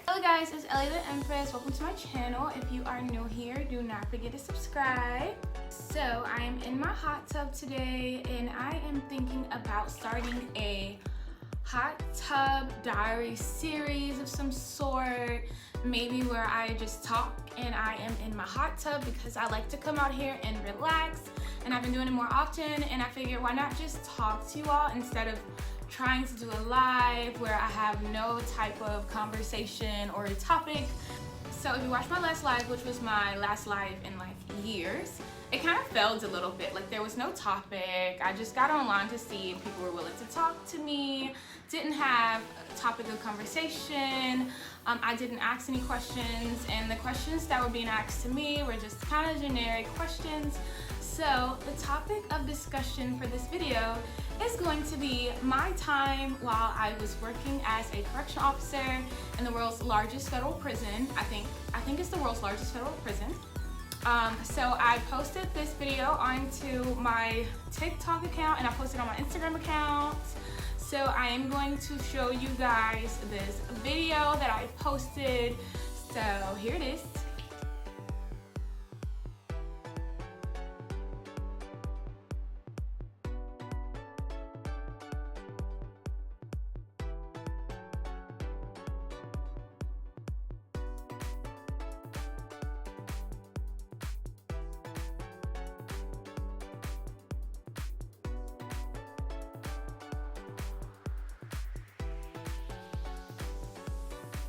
Hello guys, it's Ellie the Empress. Welcome to my channel. If you are new here, do not forget to subscribe. So I am in my hot tub today and I am thinking about starting a hot tub diary series of some sort. Maybe where I just talk and I am in my hot tub because I like to come out here and relax, and I've been doing it more often, and I figured why not just talk to you all instead of trying to do a live where I have no type of conversation or a topic. So if you watched my last live, which was my last live in like years, it kind of failed a little bit. Like there was no topic. I just got online to see if people were willing to talk to me. Didn't have a topic of conversation. I didn't ask any questions, and the questions that were being asked to me were just kind of generic questions. So the topic of discussion for this video is going to be my time while I was working as a correctional officer in the world's largest federal prison. I think it's the world's largest federal prison. So I posted this video onto my TikTok account and I posted it on my Instagram account. So I am going to show you guys this video that I posted. So here it is.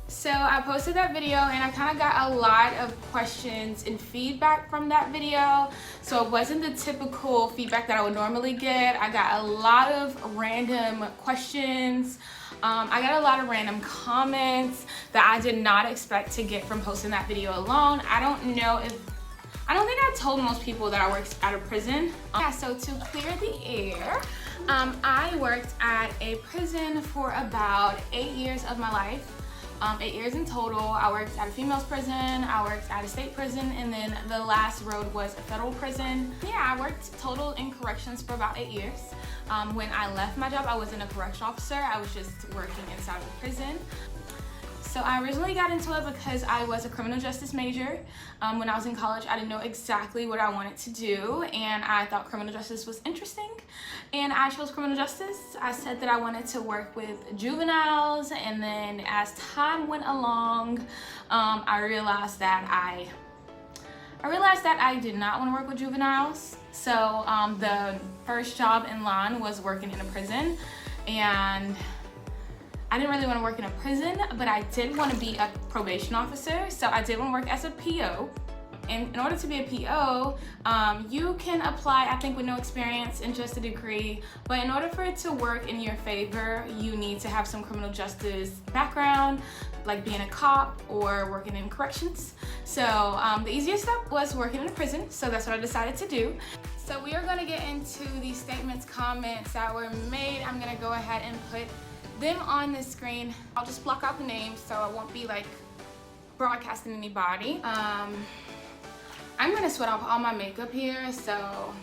So I posted that video and I kind of got a lot of questions and feedback from that video. So it wasn't the typical feedback that I would normally get. I got a lot of random questions. I got a lot of random comments that I did not expect to get from posting that video alone. I don't think I told most people that I worked at a prison. Yeah, so to clear the air, I worked at a prison for about 8 years of my life. 8 years in total. I worked at a female's prison, I worked at a state prison, and then the last road was a federal prison. Yeah, I worked total in corrections for about 8 years. When I left my job, I wasn't a correctional officer, I was just working inside of the prison. So I originally got into it because I was a criminal justice major. When I was in college, I didn't know exactly what I wanted to do, and I thought criminal justice was interesting, and I chose criminal justice. I said that I wanted to work with juveniles, and then as time went along, I realized that I did not want to work with juveniles. So the first job in line was working in a prison, and I didn't really want to work in a prison, but I did want to be a probation officer, so I did want to work as a PO. And in order to be a PO, you can apply, I think, with no experience and just a degree, but in order for it to work in your favor, you need to have some criminal justice background, like being a cop or working in corrections. So the easiest step was working in a prison, so that's what I decided to do. So we are going to get into the statements, comments that were made. I'm going to go ahead and put them on the screen. I'll just block out the names so I won't be like broadcasting anybody. I'm gonna sweat off all my makeup here, so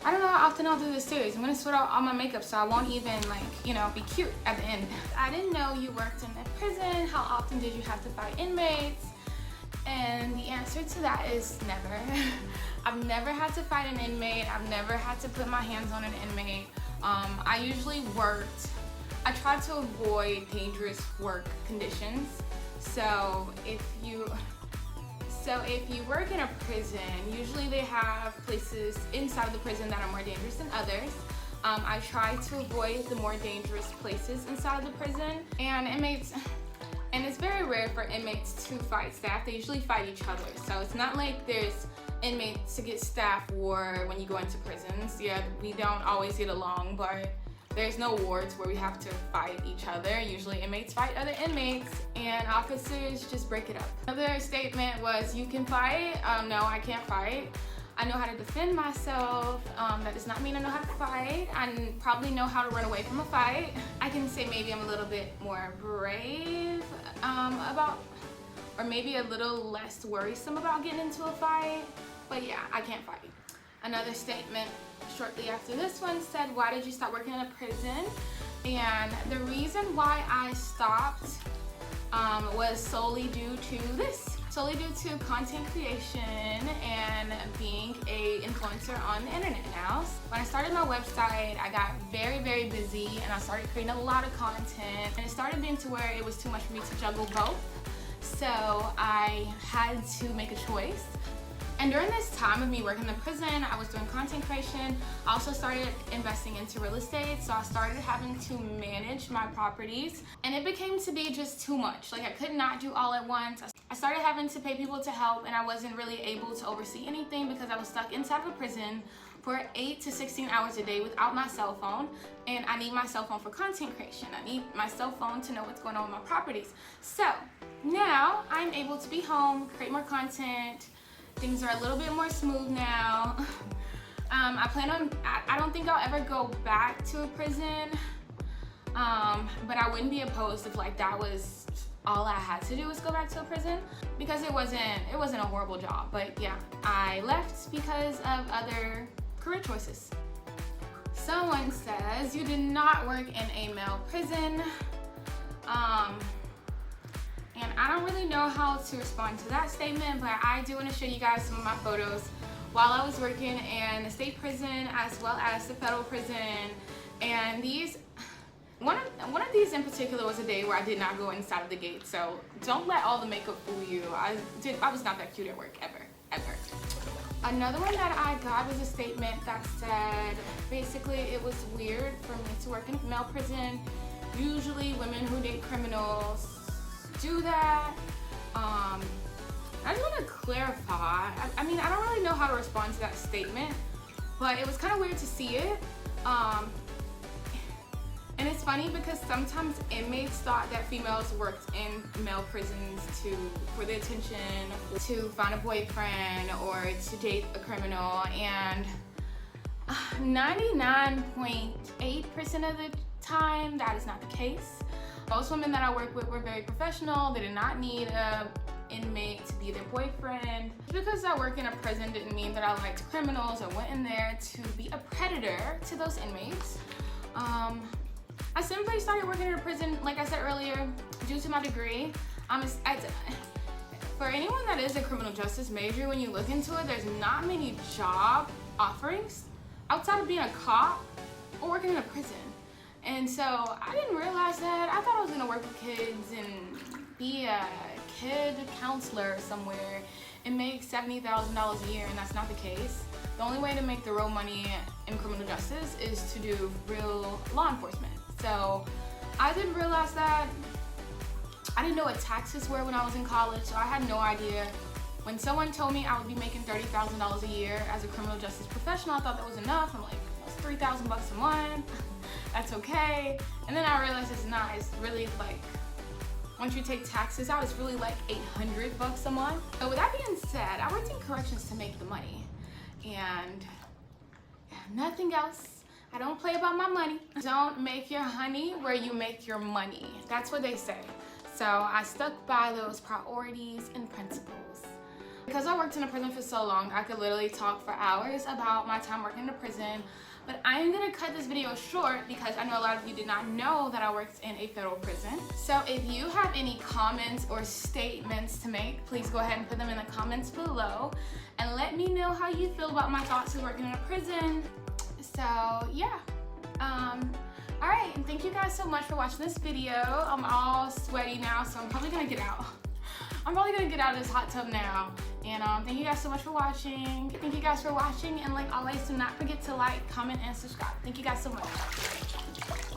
I don't know how often I'll do this series. I'm gonna sweat out all my makeup so I won't even be cute at the end. I didn't know you worked in a prison. How often did you have to fight inmates? And the answer to that is never. I've never had to fight an inmate. I've never had to put my hands on an inmate. I usually I try to avoid dangerous work conditions. So if you work in a prison, usually they have places inside of the prison that are more dangerous than others. I try to avoid the more dangerous places inside of the prison. And it's very rare for inmates to fight staff. They usually fight each other. So it's not like there's inmates to get staff war when you go into prisons. Yeah, we don't always get along, but there's no wards where we have to fight each other. Usually inmates fight other inmates and officers just break it up. Another statement was, you can fight. No, I can't fight. I know how to defend myself. That does not mean I know how to fight. I probably know how to run away from a fight. I can say maybe I'm a little bit more brave or maybe a little less worrisome about getting into a fight. But yeah, I can't fight. Another statement shortly after this one said, why did you stop working in a prison? And the reason why I stopped was solely due to this. Solely due to content creation and being a influencer on the internet now. When I started my website, I got very, very busy and I started creating a lot of content, and it started being to where it was too much for me to juggle both. So I had to make a choice. And during this time of me working in the prison, I was doing content creation. I also started investing into real estate, so I started having to manage my properties, and it became to be just too much. Like, I could not do all at once. I started having to pay people to help, and I wasn't really able to oversee anything because I was stuck inside of a prison for 8 to 16 hours a day without my cell phone, and I need my cell phone for content creation. I need my cell phone to know what's going on with my properties. So now I'm able to be home, create more content. Things are a little bit more smooth now. I plan on, I don't think I'll ever go back to a prison, but I wouldn't be opposed if like that was all I had to do was go back to a prison, because it wasn't a horrible job. But yeah, I left because of other career choices. Someone says you did not work in a male prison. And I don't really know how to respond to that statement, but I do want to show you guys some of my photos while I was working in the state prison as well as the federal prison. And these, one of these in particular was a day where I did not go inside of the gate. So don't let all the makeup fool you. I was not that cute at work ever. Another one that I got was a statement that said basically it was weird for me to work in a male prison. Usually women who date criminals do that. I just want to clarify. I mean, I don't really know how to respond to that statement, but it was kind of weird to see it. And it's funny because sometimes inmates thought that females worked in male prisons for the attention, to find a boyfriend, or to date a criminal. And 99.8% of the time, that is not the case. Most women that I work with were very professional. They did not need an inmate to be their boyfriend. Just because I work in a prison didn't mean that I liked criminals or went in there to be a predator to those inmates. I simply started working in a prison, like I said earlier, due to my degree. For anyone that is a criminal justice major, when you look into it, there's not many job offerings outside of being a cop or working in a prison. And so I didn't realize that. I thought I was gonna work with kids and be a kid counselor somewhere and make $70,000 a year, and that's not the case. The only way to make the real money in criminal justice is to do real law enforcement. So I didn't realize that. I didn't know what taxes were when I was in college, so I had no idea. When someone told me I would be making $30,000 a year as a criminal justice professional, I thought that was enough. I'm like, that's $3,000 a month. That's okay. And then I realized it's not. It's really like, once you take taxes out, it's really like $800 a month. But with that being said, I worked in corrections to make the money. And yeah, nothing else. I don't play about my money. Don't make your honey where you make your money. That's what they say. So I stuck by those priorities and principles. Because I worked in a prison for so long, I could literally talk for hours about my time working in a prison. But I am gonna cut this video short because I know a lot of you did not know that I worked in a federal prison. So if you have any comments or statements to make, please go ahead and put them in the comments below and let me know how you feel about my thoughts of working in a prison. So yeah, all right, and thank you guys so much for watching this video. I'm all sweaty now, so I'm probably gonna get out. I'm probably gonna get out of this hot tub now. And thank you guys so much for watching. Thank you guys for watching, and like always, do not forget to like, comment, and subscribe. Thank you guys so much.